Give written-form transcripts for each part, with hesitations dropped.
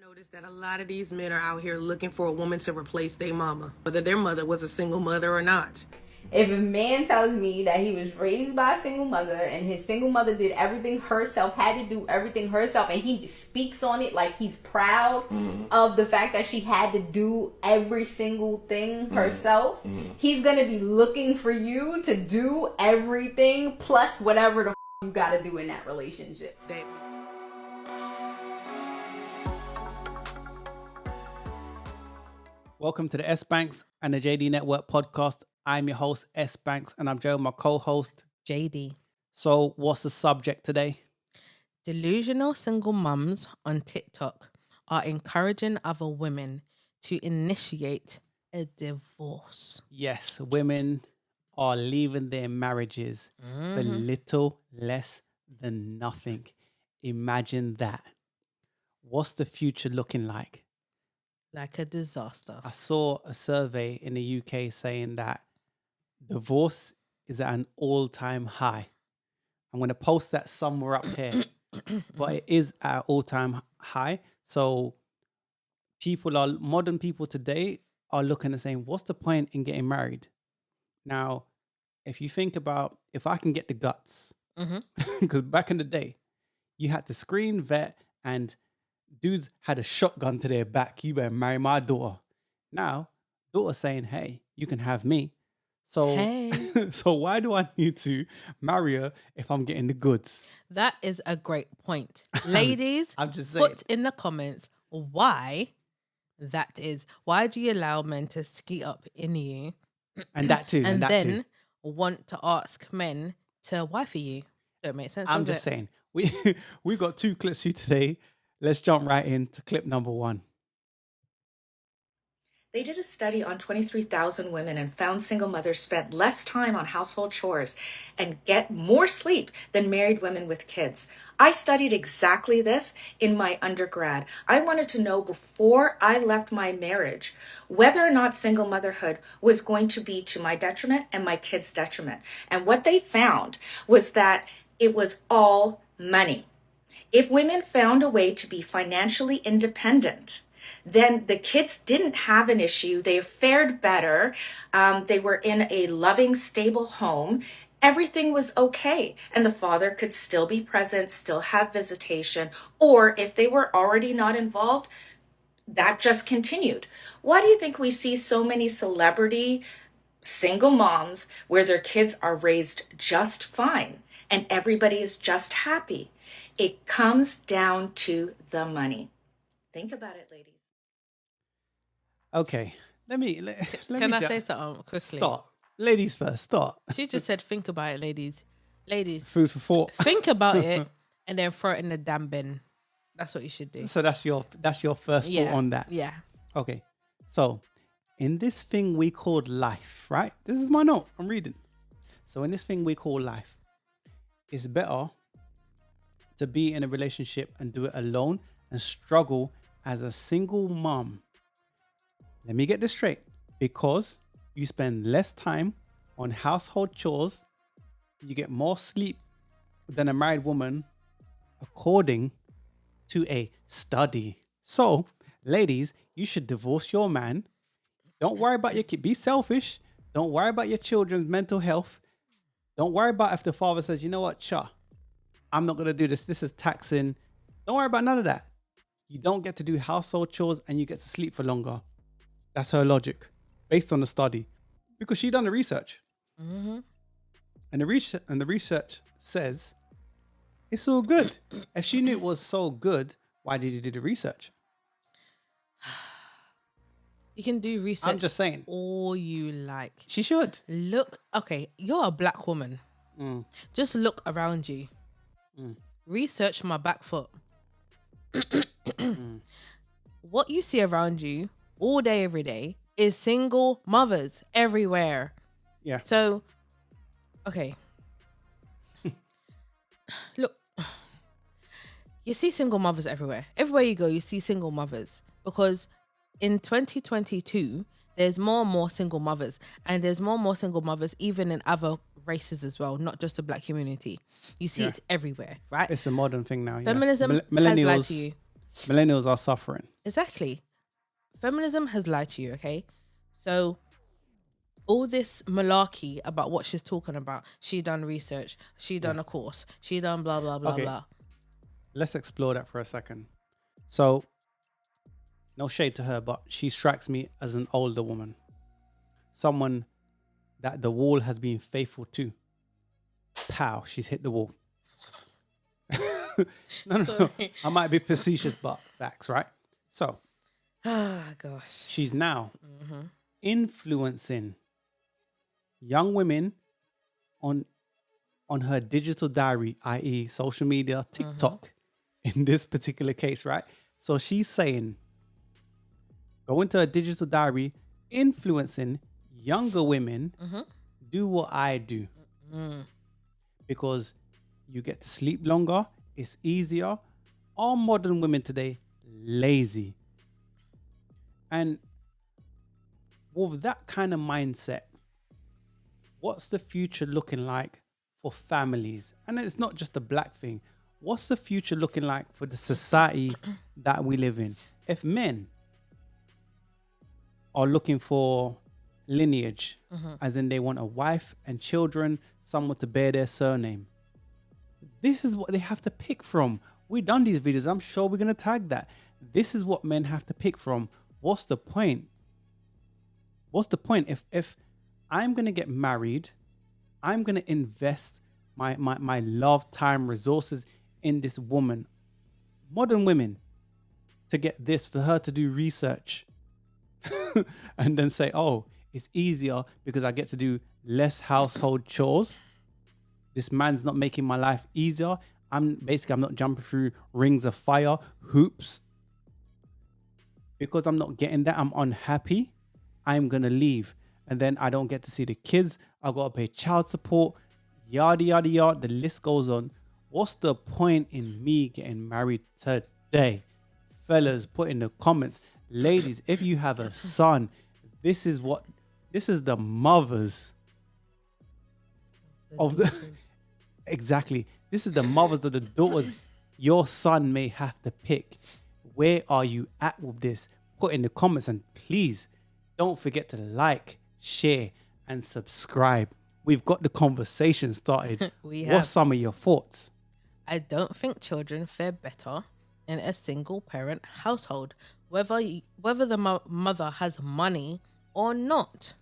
Notice that a lot of these men are out here looking for a woman to replace their mama, whether their mother was a single mother or not. If a man tells me that he was raised by a single mother and his single mother did everything herself, had to do everything herself, and he speaks on it like he's proud of the fact that she had to do every single thing herself, he's going to be looking for you to do everything plus whatever the you got to do in that relationship. Welcome to the S.Banks and the JD Network podcast. I'm your host, S.Banks, and I'm joined with my co-host, JD. So what's the subject today? Delusional single mums on TikTok are encouraging other women to initiate a divorce. Yes, women are leaving their marriages for little less than nothing. Imagine that. What's the future looking like? Like a disaster. I saw a survey in the UK saying that divorce is at an all-time high. I'm going to post that somewhere up here, but it is at an all-time high. So modern people today are looking and saying, what's the point in getting married? Now, if you think about, if I can get the guts, because back in the day, you had to screen vet and dudes had a shotgun to their back. You better marry my daughter. Now, daughter's saying, hey, you can have me. So, Hey. so why do I need to marry her if I'm getting the goods? That is a great point. Ladies, I'm just saying. put in the comments why that is. Why do you allow men to ski up in you And that too. and that then too. want to ask men to wifey you? Don't make sense. I'm does just it? saying. We've got 2 clips for you today. Let's jump right into clip number 1. They did a study on 23,000 women and found single mothers spent less time on household chores and get more sleep than married women with kids. I studied exactly this in my undergrad. I wanted to know before I left my marriage whether or not single motherhood was going to be to my detriment and my kids' detriment. And what they found was that it was all money. If women found a way to be financially independent, then the kids didn't have an issue. They fared better. They were in a loving, stable home. Everything was okay. And the father could still be present, still have visitation. Or if they were already not involved, that just continued. Why do you think we see so many celebrity single moms where their kids are raised just fine and everybody is just happy? It comes down to the money. Think about it, ladies. Okay. Let me Can I say something quickly? Start. Ladies first. Start. She just said, think about it, ladies. Ladies, Food for thought. think about it and then throw it in the damn bin. That's what you should do. So that's your first thought on that. Yeah. Okay. So in this thing we call life, right? This is my note. I'm reading. So in this thing we call life, it's better to be in a relationship and do it alone and struggle as a single mom. Let me get this straight. Because you spend less time on household chores, you get more sleep than a married woman, according to a study. So, ladies, you should divorce your man. Don't worry about your kid. Be selfish. Don't worry about your children's mental health. Don't worry about if the father says, you know what, I'm not going to do this. This is taxing. Don't worry about none of that. You don't get to do household chores and you get to sleep for longer. That's her logic based on the study because she done the research. And the research says it's all good. If she knew it was so good, why did you do the research? You can do research. I'm just saying. All you like. She should. Look, okay, you're a black woman. Just look around you. Research my back foot. What you see around you all day, every day is single mothers everywhere. Yeah. So, okay. Look, you see single mothers everywhere. Everywhere you go, you see single mothers because in 2022, there's more and more single mothers, and there's more and more single mothers even in other races as well, not just the black community. You see it everywhere, right? It's a modern thing now. Feminism Yeah. has lied to you. Millennials are suffering. Exactly. Feminism has lied to you, okay? So all this malarkey about what she's talking about, she done research, she done a course, she done blah, blah, blah, Okay. blah. Let's explore that for a second. So, no shade to her, but she strikes me as an older woman. Someone that the wall has been faithful to. Pow, she's hit the wall. No. Sorry. I might be facetious, but facts, right? So, Ah, gosh. she's now influencing young women on her digital diary, i.e. social media, TikTok, in this particular case, right? So she's saying, go into a digital diary, influencing younger women, do what I do. Because you get to sleep longer, it's easier. All modern women today, lazy. And with that kind of mindset, what's the future looking like for families? And it's not just a black thing. What's the future looking like for the society that we live in? If men are looking for lineage, as in they want a wife and children, someone to bear their surname, this is what they have to pick from. We've done these videos. I'm sure we're going to tag that. This is what men have to pick from. What's the point? What's the point? If I'm going to get married, I'm going to invest my love, time, resources in this woman, modern women, to get this, for her to do research and then say, oh, it's easier because I get to do less household chores. This man's not making my life easier. I'm not jumping through rings of fire, hoops. Because I'm not getting that, I'm unhappy. I'm going to leave. And then I don't get to see the kids. I got to pay child support, yada, yada, yada. The list goes on. What's the point in me getting married today? Fellas, put in the comments. Ladies, if you have a son, this is the mothers of the... Exactly. This is the mothers of the daughters your son may have to pick. Where are you at with this? Put in the comments, and please don't forget to like, share, and subscribe. We've got the conversation started. What's some of your thoughts? I don't think children fare better in a single parent household, whether the mother has money or not.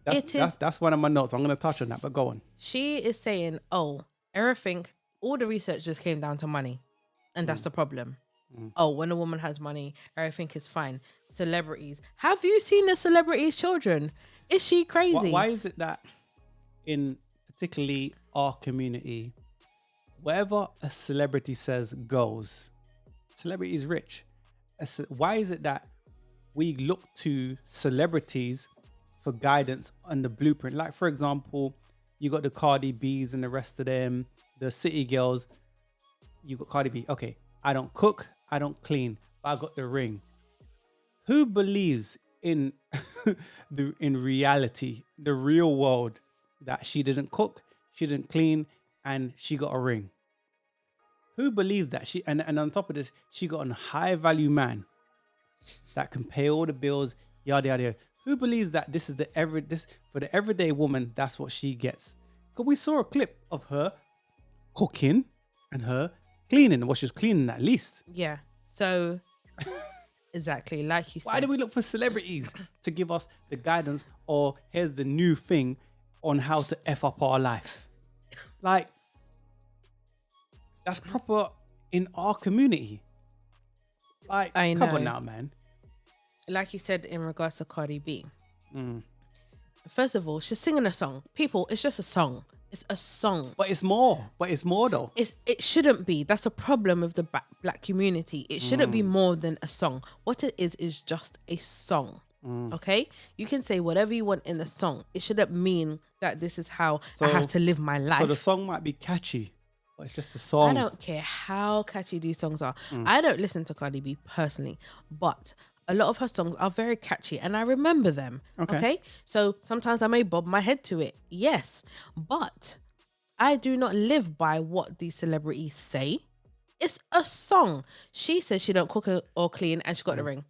That's one of my notes. I'm going to touch on that, but go on. She is saying, oh, everything, all the research just came down to money. And that's the problem. Oh, when a woman has money, everything is fine. Celebrities. Have you seen the celebrities' children? Is she crazy? Why is it that in particularly our community, whatever a celebrity says goes? Celebrity is rich. Why is it that we look to celebrities for guidance on the blueprint? Like, for example, you got the Cardi B's and the rest of them, the city girls. You got Cardi B. Okay, I don't cook, I don't clean, but I got the ring. Who believes in in reality, the real world, that she didn't cook, she didn't clean, and she got a ring? Who believes that she and on top of this, she got a high value man that can pay all the bills, yada yada yada. Who believes that this is for the everyday woman, that's what she gets? Because we saw a clip of her cooking and her cleaning, what she was cleaning at least. Yeah. So exactly, like you said. Why do we look for celebrities to give us the guidance, or here's the new thing on how to F up our life? Like, that's proper in our community. Like, I come know. on now, man. Like you said in regards to Cardi B. First of all, she's singing a song. People, it's just a song. It's a song. But it's more though. It shouldn't be. That's a problem with the black community. It shouldn't be more than a song. What it is just a song. Okay? You can say whatever you want in the song. It shouldn't mean that this is how I have to live my life. So the song might be catchy, but it's just a song. I don't care how catchy these songs are. I don't listen to Cardi B personally, but a lot of her songs are very catchy and I remember them. Okay. So sometimes I may bob my head to it. Yes. But I do not live by what these celebrities say. It's a song. She says she don't cook or clean, and she got the ring.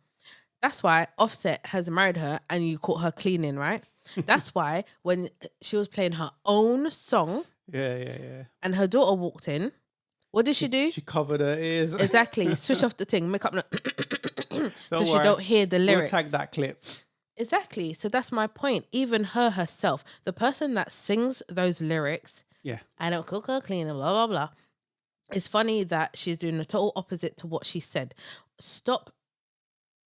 That's why Offset has married her, and you caught her cleaning, right? That's why when she was playing her own song, Yeah. and her daughter walked in, what did she do? She covered her ears. Exactly. Switch off the thing, make up, so she worry. don't hear the lyrics. We'll tag that clip. Exactly. So that's my point. Even her herself, the person that sings those lyrics, Yeah. I don't cook or clean, and blah, blah, blah. It's funny that she's doing the total opposite to what she said. Stop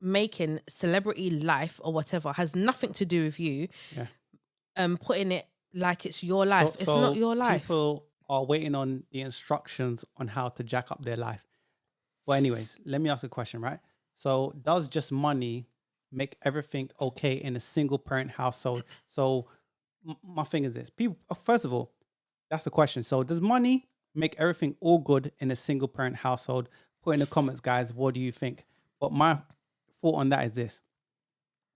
making celebrity life or whatever has nothing to do with you. Yeah. Putting it like it's your life. It's not your life. People are waiting on the instructions on how to jack up their life. Well, anyways, let me ask a question, right? So does just money make everything okay in a single parent household? So my thing is this. People, first of all, that's the question. So does money make everything all good in a single parent household? Put in the comments, guys, what do you think? But my thought on that is this.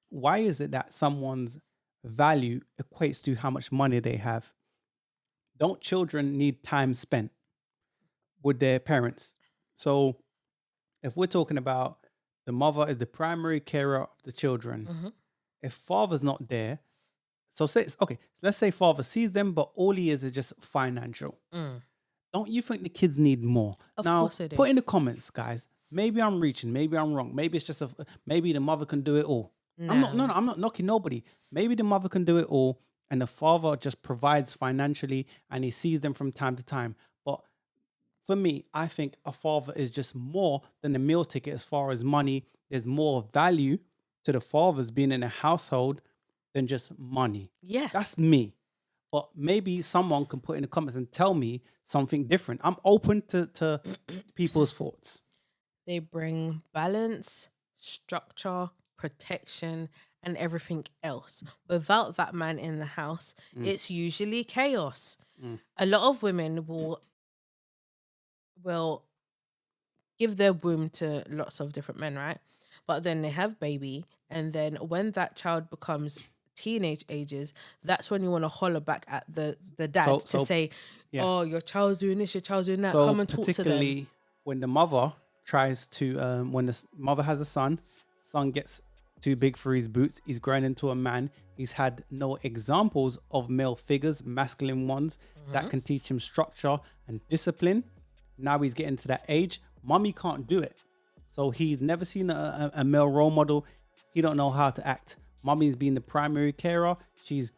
Why is it that someone's value equates to how much money they have? Don't children need time spent with their parents? So if we're talking about the mother is the primary carer of the children, if father's not there, so let's say father sees them, but all he is just financial. Don't you think the kids need more? Of Now, course they do. put in the comments, guys. Maybe I'm reaching. Maybe I'm wrong. Maybe it's just maybe the mother can do it all. I'm not knocking nobody. Maybe the mother can do it all, and the father just provides financially, and he sees them from time to time. But for me, I think a father is just more than a meal ticket as far as money. There's more value to the fathers being in a household than just money. Yes. That's me. But maybe someone can put in the comments and tell me something different. I'm open to people's thoughts. They bring balance, structure, protection, and everything else. Without that man in the house, it's usually chaos. A lot of women will give their womb to lots of different men, right? But then they have baby, and then when that child becomes teenage ages, that's when you want to holler back at the dad to say, yeah. oh, your child's doing this, your child's doing that. So Come and talk to them. particularly when the mother tries to, when the mother has a son gets too big for his boots, he's grown into a man. He's had no examples of male figures, masculine ones, that can teach him structure and discipline. Now he's getting to that age. Mommy can't do it. So he's never seen a male role model. He don't know how to act. Mommy's being the primary carer. She's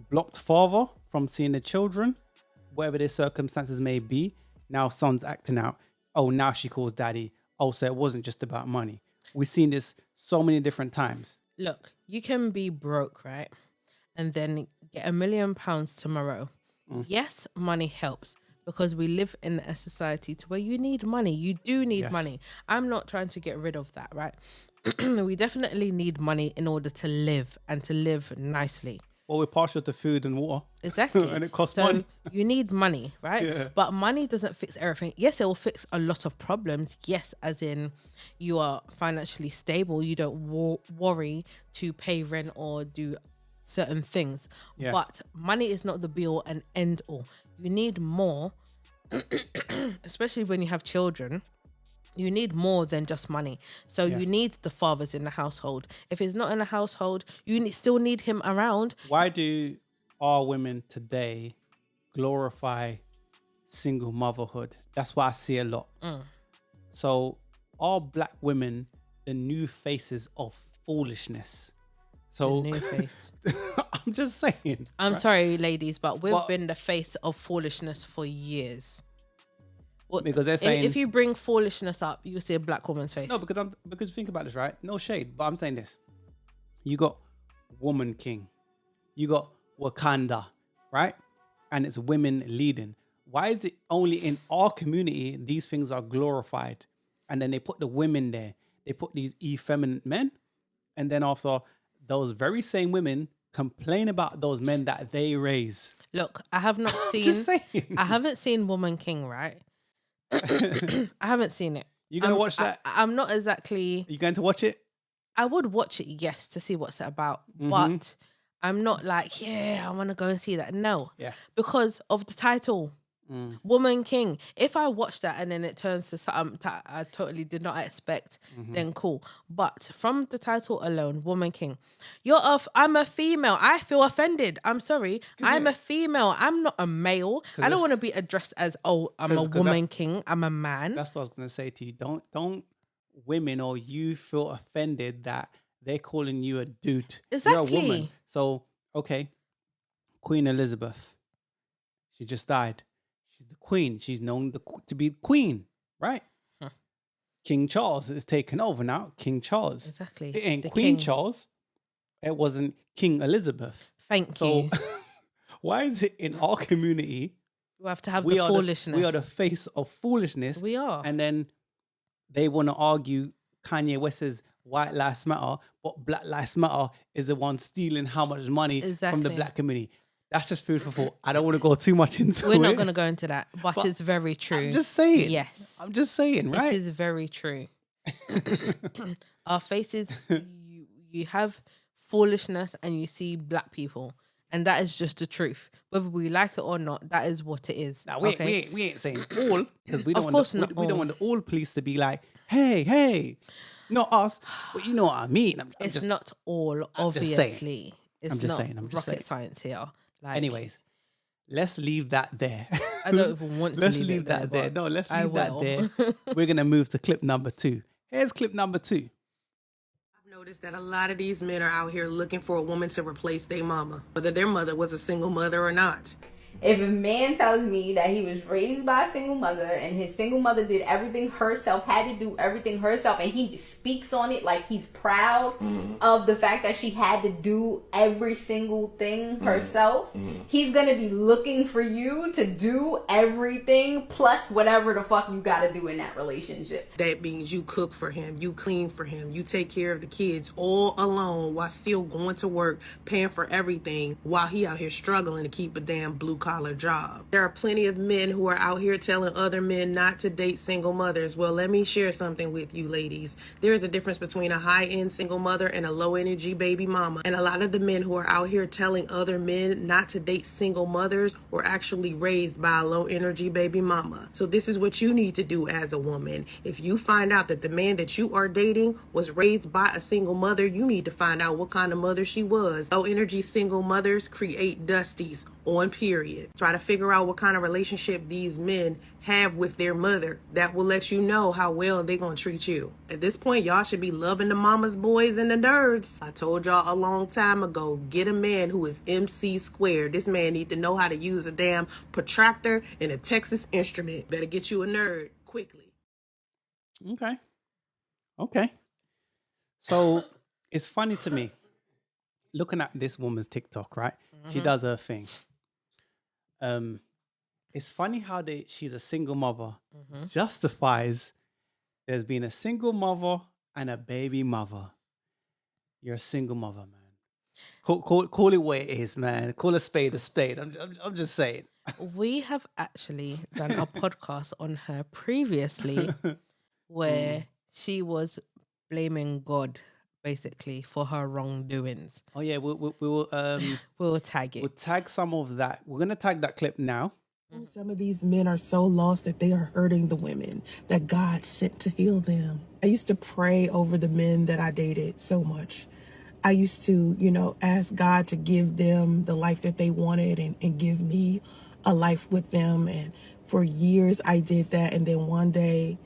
blocked father from seeing the children, whatever their circumstances may be. Now son's acting out. Oh, now she calls daddy. Oh, so it wasn't just about money. We've seen this so many different times. Look, you can be broke, right? And then get £1 million tomorrow. Yes, money helps because we live in a society to where you need money. You do need money. I'm not trying to get rid of that, right? We definitely need money in order to live and to live nicely. Well, we're partial to food and water. Exactly. And it costs so money. You need money, right? Yeah. But money doesn't fix everything. Yes, it will fix a lot of problems. Yes, as in you are financially stable. You don't worry to pay rent or do certain things. Yeah. But money is not the be all and end all. You need more, especially when you have children. You need more than just money. So you need the fathers in the household. If it's not in the household, you still need him around. Why do our women today glorify single motherhood? That's what I see a lot. So are black women the new faces of foolishness? So The new face. I'm just saying. I'm sorry, ladies, but we've But- been the face of foolishness for years. Well, Because they're saying if you bring foolishness up, you see a black woman's face. no, because think about this, right? No shade, but I'm saying this. You got Woman King, you got Wakanda, right? And it's women leading. Why is it only in our community these things are glorified? And then they put the women there. They put these effeminate men, and then after those very same women complain about those men that they raise. Look, I have not seen. Just saying. I haven't seen Woman King, right? I haven't seen it. You gonna watch that? I'm not exactly. You going to watch it? I would watch it, yes, to see what's it about, Mm-hmm. but I'm not like, yeah, I want to go and see that. No, Yeah. because of the title. Woman King. If I watch that and then it turns to something that I totally did not expect, then cool. But from the title alone, Woman King, I'm a female. I feel offended. I'm sorry. I'm a female. I'm not a male. I don't want to be addressed as, oh, I'm a woman king. I'm a man. That's what I was gonna say to you. Don't women or you feel offended that they're calling you a dude. Exactly. You're a woman. So okay, Queen Elizabeth, she just died. She's the queen. She's known to be queen, right? King Charles is taken over now. King Charles. Exactly. It ain't The Queen king. Charles. It wasn't King Elizabeth. Thank So you. why is it in our community We have to have the foolishness. we are the face of foolishness. We are. And then they want to argue Kanye West's White Lives Matter, but Black Lives Matter is the one stealing how much money from the Exactly. black community. That's just food for thought. I don't want to go too much into it. We're not going to go into that, but it's very true. I'm just saying. Yes. I'm just saying, right? It is very true. Our faces, you have foolishness and you see black people. And that is just the truth. Whether we like it or not, that is what it is. Now, we ain't saying all, because we don't Of want course the, not we don't all. want the all police to be like, hey, not us, but you know what I mean. I'm It's just, not all, I'm just saying. obviously. It's I'm just not saying, I'm just rocket saying. science here. Like, anyways, let's leave that there. I don't even want to let's leave leave it that there. but No, let's I leave that will. there. We're going to move to clip number 2. Here's clip number 2. I've noticed that a lot of these men are out here looking for a woman to replace their mama, whether their mother was a single mother or not. If a man tells me that he was raised by a single mother and his single mother did everything herself, had to do everything herself, and he speaks on it like he's proud of the fact that she had to do every single thing herself, he's gonna be looking for you to do everything plus whatever the fuck you gotta do in that relationship. That means you cook for him, you clean for him, you take care of the kids all alone while still going to work, paying for everything while he out here struggling to keep a damn blue collar job. There are plenty of men who are out here telling other men not to date single mothers. Well, let me share something with you ladies. There is a difference between a high-end single mother and a low-energy baby mama. And a lot of the men who are out here telling other men not to date single mothers were actually raised by a low-energy baby mama. So this is what you need to do as a woman. If you find out that the man that you are dating was raised by a single mother, you need to find out what kind of mother she was. Low-energy single mothers create dusties on period. Try to figure out what kind of relationship these men have with their mother. That will let you know how well they're gonna treat you. At this point, y'all should be loving the mama's boys and the nerds. I told y'all a long time ago, get a man who is MC squared. This man need to know how to use a damn protractor and a Texas Instrument. Better get you a nerd quickly. Okay. So it's funny to me looking at this woman's TikTok, right? She does her thing. It's funny how she's a single mother justifies there's been a single mother and a baby mother. You're a single mother, man. Call it what it is, man. Call a spade a spade. I'm just saying. We have actually done a podcast on her previously where she was blaming God basically for her wrongdoings. Oh yeah, we will We'll tag it. we'll tag some of that. We're gonna tag that clip now. Some of these men are so lost that they are hurting the women that God sent to heal them. I used to pray over the men that I dated so much. I used to, ask God to give them the life that they wanted and give me a life with them. And for years I did that. And then one day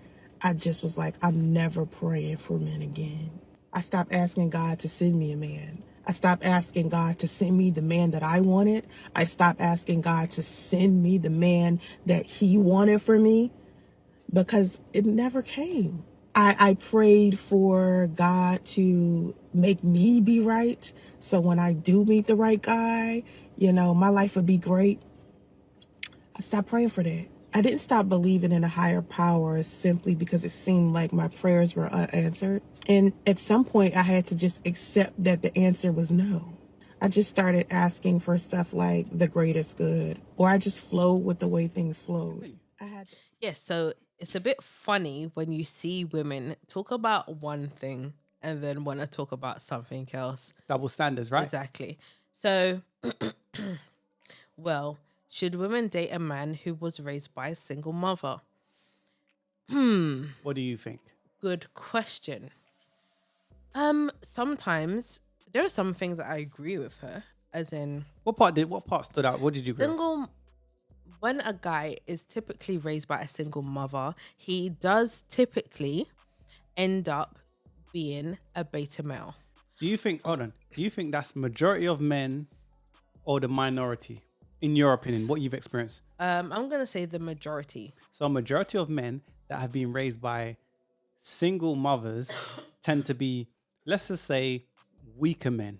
I just was like, I'm never praying for men again. I stopped asking God to send me a man. I stopped asking God to send me the man that I wanted. I stopped asking God to send me the man that he wanted for me because it never came. I prayed for God to make me be right. So when I do meet the right guy, my life would be great. I stopped praying for that. I didn't stop believing in a higher power simply because it seemed like my prayers were unanswered. And at some point, I had to just accept that the answer was no. I just started asking for stuff like the greatest good, or I just flowed with the way things flowed. Yes, so it's a bit funny when you see women talk about one thing and then want to talk about something else. Double standards, right? Exactly. So, well, Should women date a man who was raised by a single mother? What do you think? Good question. Sometimes there are some things that I agree with her, as in What part stood out? What did you agree with? single. When a guy is typically raised by a single mother, he does typically end up being a beta male. Do you think, hold on, do you think that's majority of men or the minority? In your opinion, what you've experienced? I'm gonna say the majority. So majority of men that have been raised by single mothers tend to be, let's just say, weaker men.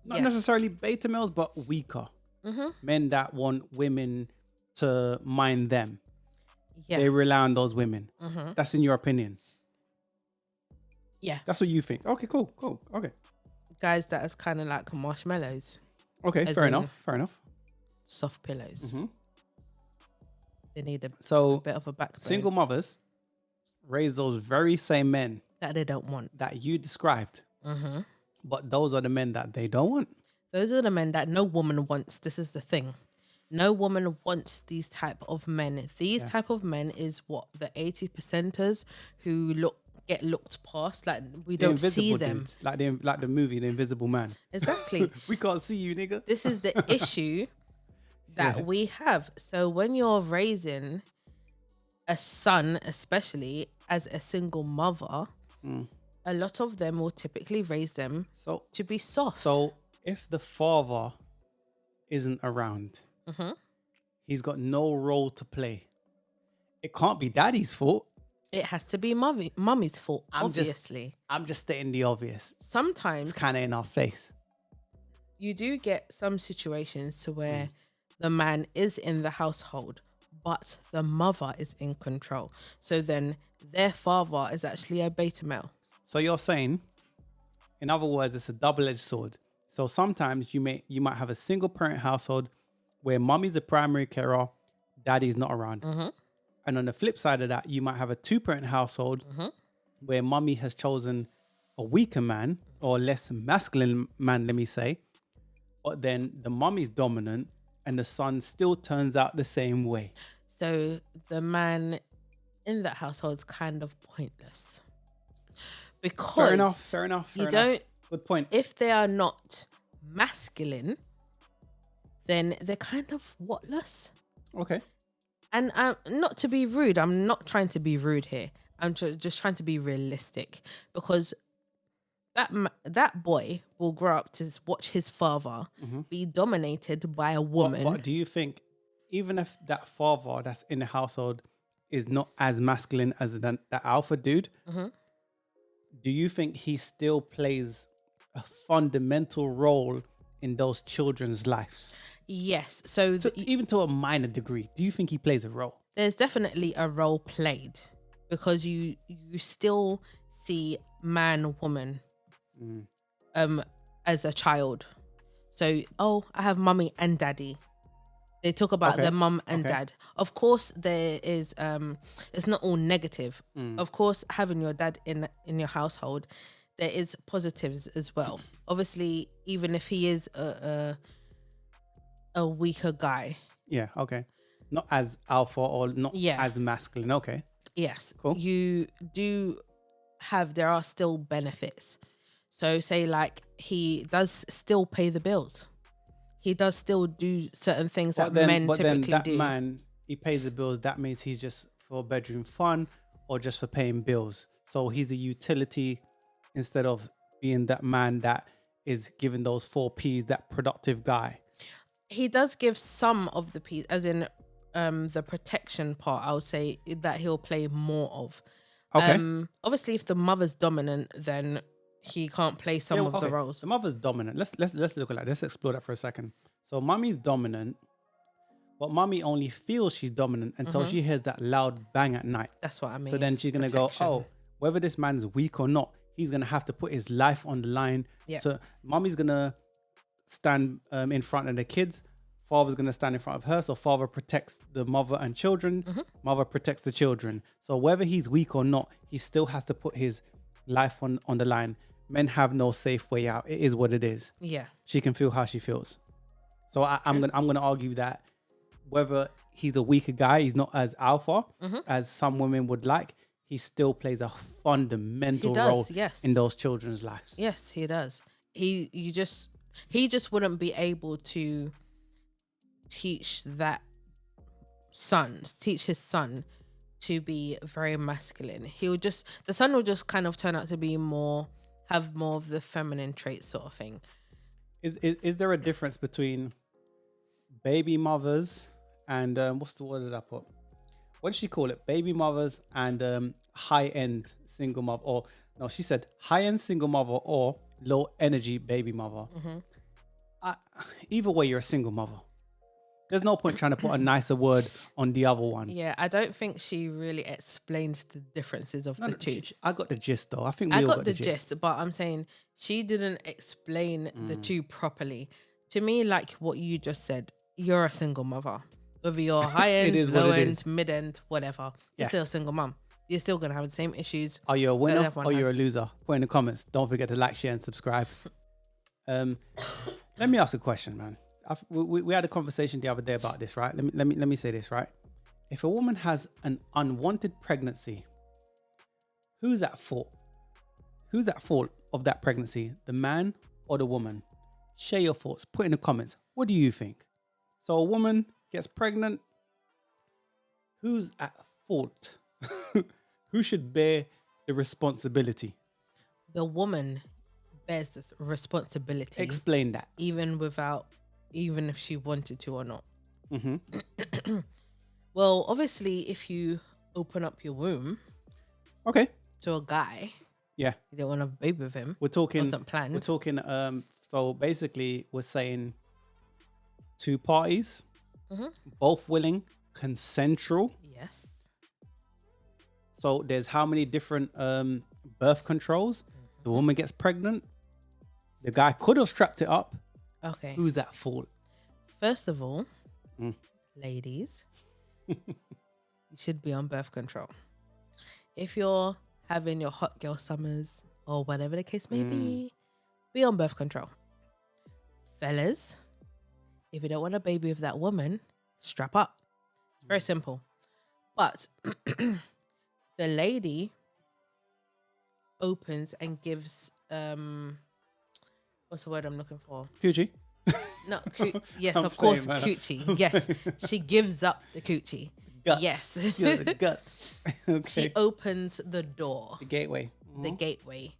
Not Yes. necessarily beta males, but weaker. Men that want women to mind them. Yeah. They rely on those women. That's in your opinion. Yeah. That's what you think. Okay, cool. Okay. Guys that is kind of like marshmallows, Okay, As fair in- enough. soft pillows. They need a So bit of a backbone single mothers raise those very same men that they don't want. that you described. But those are the men that they don't want. Those are the men that no woman wants. This is the thing. No woman wants these type of men. These type of men is what the 80%ers who get looked past. Like we The don't see invisible them. dudes, like the movie The Invisible Man. Exactly. We can't see you, nigga. This is the issue that we have. So when you're raising a son, especially as a single mother, a lot of them will typically raise them So to be soft. if the father isn't around, he's got no role to play. It can't be daddy's fault. it has to be mummy's fault, I'm just- obviously. I'm just stating the obvious. Sometimes It's kind of in our face. you do get some situations to where the man is in the household, but the mother is in control. So then their father is actually a beta male. So you're saying, in other words, it's a double-edged sword. So sometimes you might have a single parent household where mommy's the primary carer, daddy's not around. And on the flip side of that, you might have a two-parent household where mommy has chosen a weaker man or less masculine man, let me say. But then the mommy's dominant and the son still turns out the same way. So the man in that household is kind of pointless. Because Fair enough. you don't, Good point. if they are not masculine, then they're kind of whatless. Okay. And not to be rude, I'm not trying to be rude here. I'm just trying to be realistic, because that boy will grow up to watch his father be dominated by a woman. But do you think, even if that father that's in the household is not as masculine as the alpha dude, do you think he still plays a fundamental role in those children's lives? Yes. So Even to a minor degree, do you think he plays a role? there's definitely a role played, because you still see man, woman, as a child. So, I have mummy and daddy. They talk about Okay, their mum and okay. dad. Of course, there is it's not all negative. Of course, having your dad in your household, there is positives as well. Obviously, even if he is a weaker guy. Yeah, okay. Not as alpha or not Yeah. as masculine. Okay. Yes. Cool. You do there are still benefits. So say like he does still pay the bills. He does still do certain things that men typically that do. man, he pays the bills. That means he's just for bedroom fun or just for paying bills. So he's a utility instead of being that man that is giving those 4 P's, that productive guy. He does give some of the piece, as in the protection part, I would say that he'll play more of. Okay. Obviously, if the mother's dominant, then he can't play some Yeah, of the okay. roles. The mother's dominant. Let's look at that. Let's explore that for a second. So mommy's dominant, but mommy only feels she's dominant until she hears that loud bang at night. That's what I mean. So then she's gonna Protection. go, whether this man's weak or not, he's gonna have to put his life on the line. Yeah. So mommy's gonna stand in front of the kids. Father's gonna stand in front of her. So father protects the mother and children. Mother protects the children. So whether he's weak or not, he still has to put his life on the line. Men have no safe way out. It is what it is. Yeah. She can feel how she feels. So I'm gonna argue that whether he's a weaker guy, he's not as alpha as some women would like, he still plays a fundamental role yes. in those children's lives. Yes, he does. He just wouldn't be able to teach his son to be very masculine. The son will just kind of turn out to be have more of the feminine traits sort of thing. Is there a difference between baby mothers and what's the word that I put? What did she call it? Baby mothers and high-end single mother, or no, she said high-end single mother or low energy baby mother. Either way, you're a single mother. There's no point trying to put a nicer word on the other one. Yeah, I don't think she really explains the differences of the two. I got the gist though. I think we I all got the gist, but I'm saying she didn't explain the two properly. To me, like what you just said, you're a single mother. Whether you're high end, low end, mid end, whatever, you're still a single mum. You're still going to have the same issues. Are you a winner or you're a loser? Put in the comments. Don't forget to like, share, and subscribe. Let me ask a question, man. We had a conversation the other day about this, right? Let me say this, right? If a woman has an unwanted pregnancy, who's at fault? Who's at fault of that pregnancy? The man or the woman? Share your thoughts. Put in the comments. What do you think? So a woman gets pregnant. Who's at fault? Who should bear the responsibility? The woman bears this responsibility. Explain that. Even if she wanted to or not. Well, obviously, if you open up your womb, okay, to a guy, you don't want to have a baby with him. We're talking. Wasn't planned. We're talking. So basically, we're saying two parties, both willing, consensual. Yes. So there's how many different birth controls? The woman gets pregnant. The guy could have strapped it up. Okay. Who's at fault? First of all, ladies, you should be on birth control. If you're having your hot girl summers or whatever the case may be on birth control. Fellas, if you don't want a baby with that woman, strap up. It's very simple. But the lady opens and gives what's the word I'm looking for? Coochie. No, yes, I'm of course, playing, man. coochie. Yes, she gives up the coochie. Guts. Yes, Yeah, the guts. Okay. she opens the door, The gateway. the gateway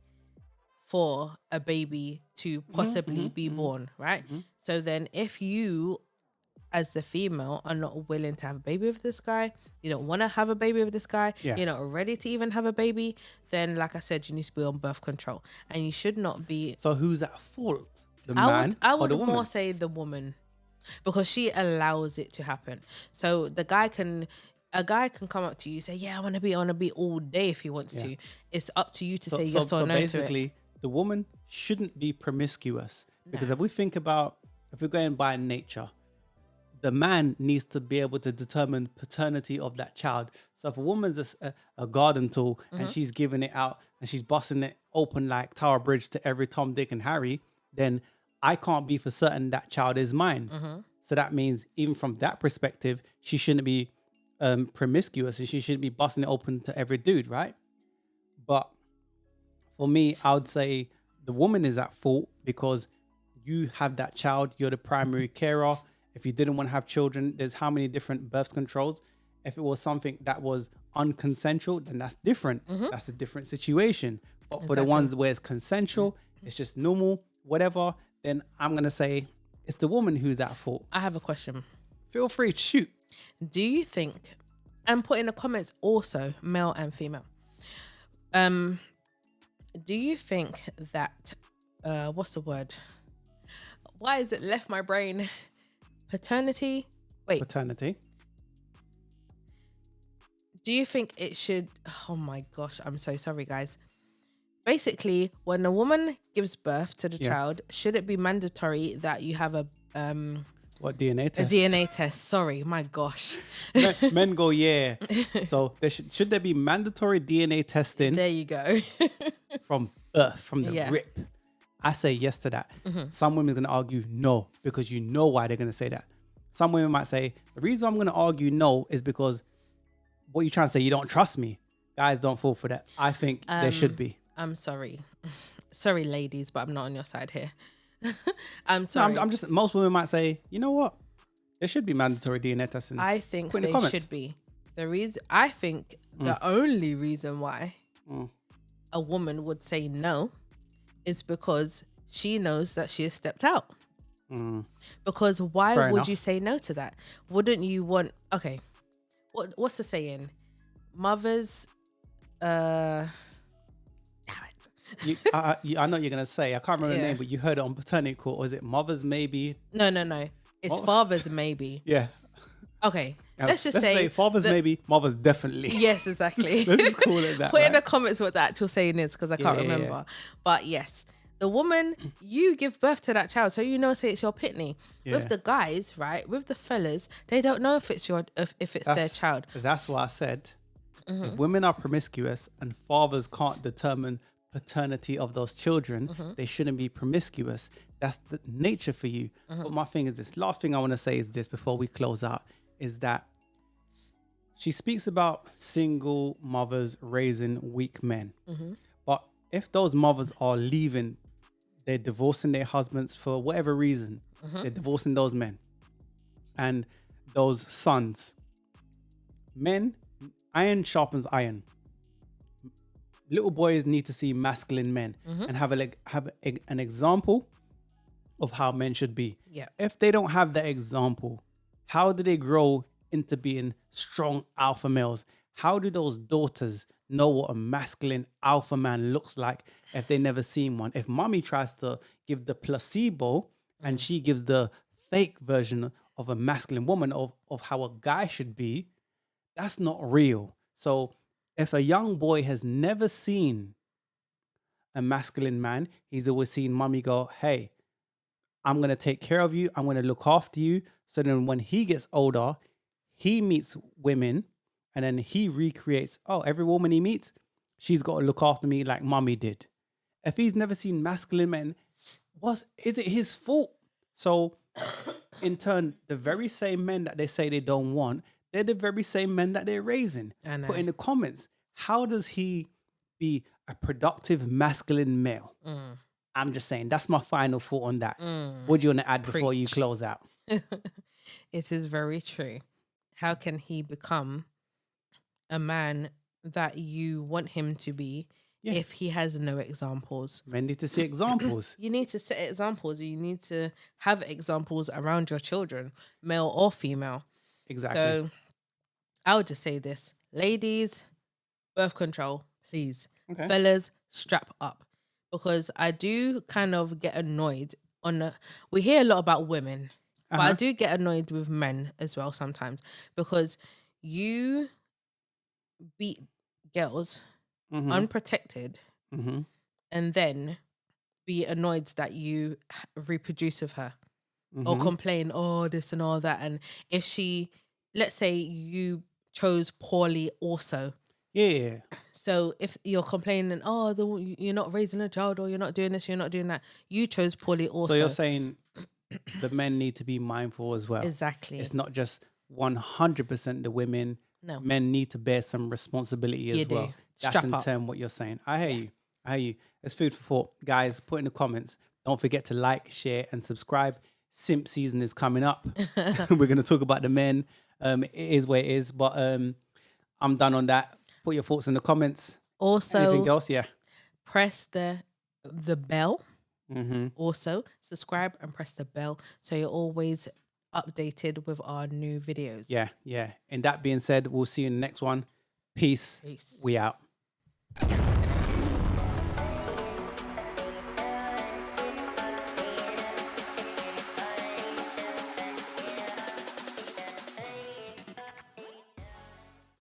for a baby to possibly be born, right? So then if you, as the female, are not willing to have a baby with this guy, you don't want to have a baby with this guy, you're not ready to even have a baby, then like I said, you need to be on birth control. And you should not be... So who's at fault? The man I or would the woman? more say the woman, because she allows it to happen. So a guy can come up to you and say, yeah, I want to be all day if he wants to. It's up to you to say yes or no to it. So basically, the woman shouldn't be promiscuous. Because if we're going by nature, the man needs to be able to determine paternity of that child. So if a woman's a garden tool and she's giving it out and she's busting it open like Tower Bridge to every Tom, Dick and Harry, then I can't be for certain that child is mine. So that means even from that perspective, she shouldn't be promiscuous and she shouldn't be busting it open to every dude, right? But for me, I would say the woman is at fault because you have that child, you're the primary carer. If you didn't want to have children, there's how many different birth controls. If it was something that was unconsensual, then that's different. That's a different situation. But for the ones where it's consensual, it's just normal, whatever, then I'm going to say it's the woman who's at fault. I have a question. Feel free to shoot. Do you think, and put in the comments also, male and female, do you think that, what's the word? Why is it left my brain? Paternity? Wait. Paternity. Do you think it should, oh my gosh, I'm so sorry, guys. Basically, when a woman gives birth to the child, should it be mandatory that you have a what, DNA test? A DNA test. Sorry, my gosh. Men go, yeah. So should there be mandatory DNA testing? There you go. From birth, from the rip. I say yes to that. Some women are going to argue no, because you know why they're going to say that. some women might say, the reason I'm going to argue no is because what you're trying to say, you don't trust me. Guys, don't fall for that. I think there should be. I'm sorry. Sorry, ladies, but I'm not on your side here. I'm No, sorry. I'm just, most women might say, you know what? There should be mandatory DNA testing. I think Put in the they comments. should be. I think the only reason why a woman would say no is because she knows that she has stepped out. Because why Fair would enough. you say no to that? Wouldn't you want? Okay, what's the saying? Mothers, damn it. I know what you're gonna say. I can't remember the Yeah. name, but you heard it on paternity court. Was it mothers maybe? No. It's Oh. fathers maybe. Yeah. Okay, let's just say fathers that- maybe, mothers definitely. Yes, exactly. Let's just call it that. Put in right? the comments what the actual saying is because I can't Yeah, yeah, remember. But yes, the woman, you give birth to that child, so you know, say it's your pitney. Yeah. With the guys, right? With the fellas, they don't know if it's their child. That's what I said. If women are promiscuous and fathers can't determine paternity of those children, they shouldn't be promiscuous. That's the nature for you. But my thing is this. Last thing I want to say is this before we close out is that she speaks about single mothers raising weak men. But if those mothers are leaving, they're divorcing their husbands for whatever reason, they're divorcing those men and those sons. Men, iron sharpens iron. Little boys need to see masculine men and have an example of how men should be. Yeah. If they don't have that example, how do they grow into being strong alpha males? How do those daughters know what a masculine alpha man looks like if they never seen one? If mommy tries to give the placebo and she gives the fake version of a masculine woman of how a guy should be, that's not real. So if a young boy has never seen a masculine man, he's always seen mommy go, hey, I'm going to take care of you. I'm going to look after you. So then when he gets older, he meets women and then he recreates, oh, every woman he meets, she's got to look after me like mommy did. If he's never seen masculine men, is it his fault? So in turn, the very same men that they say they don't want, they're the very same men that they're raising. I know. Put in the comments, how does he be a productive masculine male? I'm just saying, that's my final thought on that. What do you want to add before you Preach. close out? It is very true. How can he become a man that you want him to be if he has no examples? Men need to see examples. You need to set examples. You need to have examples around your children, male or female. Exactly. So I would just say this. Ladies, birth control, please. Okay. Fellas, strap up. Because I do kind of get annoyed we hear a lot about women, but I do get annoyed with men as well sometimes because you beat girls unprotected and then be annoyed that you reproduce with her or complain, oh, this and all that. And if she, let's say you chose poorly also. Yeah. So if you're complaining, oh, you're not raising a child or you're not doing this, you're not doing that. You chose poorly also. So you're saying the men need to be mindful as well. Exactly. It's not just 100% the women. No. Men need to bear some responsibility You as do. well. That's Strap in up. turn what you're saying. I hear you. It's food for thought. Guys, put in the comments. Don't forget to like, share, and subscribe. Simp season is coming up. We're going to talk about the men. It is where it is. But I'm done on that. Put your thoughts in the comments. Also, Anything else? Yeah. press the bell. Also, subscribe and press the bell so you're always updated with our new videos. Yeah. And that being said, we'll see you in the next one. Peace. Peace. We out.